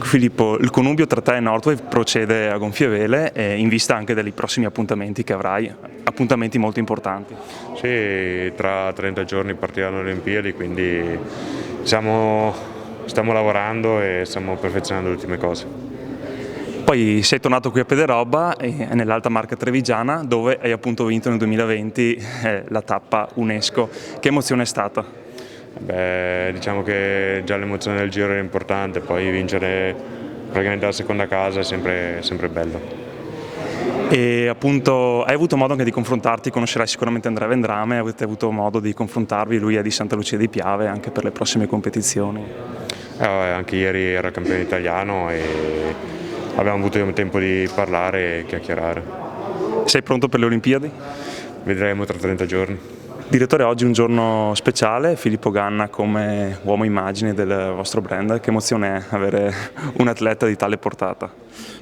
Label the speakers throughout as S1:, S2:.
S1: Filippo, il connubio tra te e Northwave procede a gonfie vele in vista anche dei prossimi appuntamenti che avrai, appuntamenti molto importanti.
S2: Sì, tra 30 giorni partiranno le Olimpiadi, quindi stiamo lavorando e stiamo perfezionando le ultime cose.
S1: Poi sei tornato qui a Pederobba nell'Alta Marca Trevigiana, dove hai appunto vinto nel 2020 la tappa UNESCO. Che emozione è stata?
S2: Beh, diciamo che già l'emozione del giro era importante, poi vincere praticamente la seconda casa è sempre bello.
S1: E appunto hai avuto modo anche di confrontarti, conoscerai sicuramente Andrea Vendrame, avete avuto modo di confrontarvi, lui è di Santa Lucia di Piave anche per le prossime competizioni.
S2: Anche ieri era campione italiano e abbiamo avuto tempo di parlare e chiacchierare.
S1: Sei pronto per le Olimpiadi?
S2: Vedremo tra 30 giorni.
S1: Direttore, oggi è un giorno speciale, Filippo Ganna come uomo immagine del vostro brand, che emozione è avere un atleta di tale portata?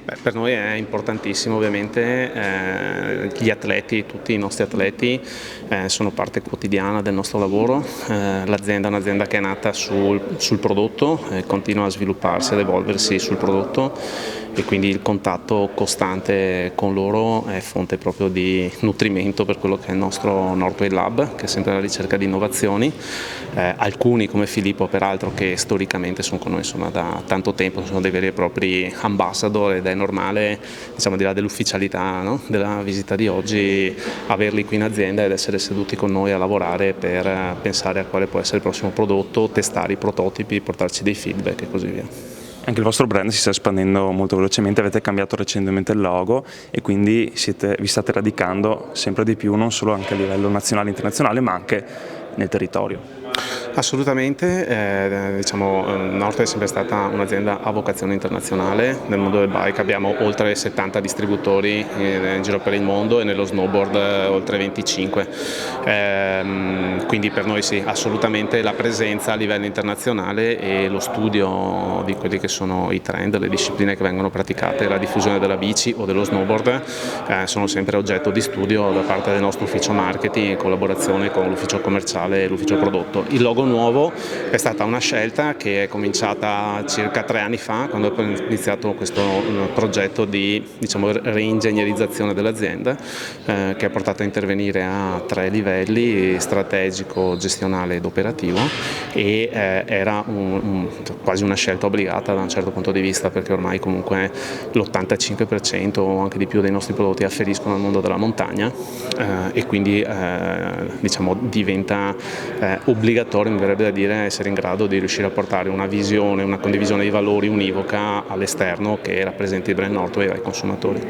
S3: Beh, per noi è importantissimo ovviamente, gli atleti, tutti i nostri atleti sono parte quotidiana del nostro lavoro, l'azienda è un'azienda che è nata sul prodotto, continua a svilupparsi, ad evolversi sul prodotto e quindi il contatto costante con loro è fonte proprio di nutrimento per quello che è il nostro Northwave Lab, che è sempre alla ricerca di innovazioni. Alcuni come Filippo peraltro che storicamente sono con noi insomma, da tanto tempo, sono dei veri e propri ambassador ed è normale, diciamo, al di là dell'ufficialità, no? Della visita di oggi, averli qui in azienda ed essere seduti con noi a lavorare per pensare a quale può essere il prossimo prodotto, testare i prototipi, portarci dei feedback e così via.
S1: Anche il vostro brand si sta espandendo molto velocemente, avete cambiato recentemente il logo e quindi vi state radicando sempre di più, non solo anche a livello nazionale e internazionale, ma anche nel territorio.
S3: Assolutamente, diciamo, Northwave è sempre stata un'azienda a vocazione internazionale, nel mondo del bike abbiamo oltre 70 distributori in giro per il mondo e nello snowboard oltre 25, quindi per noi sì, assolutamente la presenza a livello internazionale e lo studio di quelli che sono i trend, le discipline che vengono praticate, la diffusione della bici o dello snowboard sono sempre oggetto di studio da parte del nostro ufficio marketing in collaborazione con l'ufficio commerciale e l'ufficio prodotto. Il logo nuovo è stata una scelta che è cominciata circa 3 anni fa, quando abbiamo iniziato questo progetto di, diciamo, reingegnerizzazione dell'azienda che ha portato a intervenire a 3 livelli: strategico, gestionale ed operativo, e era quasi una scelta obbligata da un certo punto di vista, perché ormai comunque l'85% o anche di più dei nostri prodotti afferiscono al mondo della montagna e quindi diciamo, diventa obbligatorio, mi verrebbe da dire, essere in grado di riuscire a portare una visione, una condivisione di valori univoca all'esterno che rappresenti il brand Northwave ai consumatori.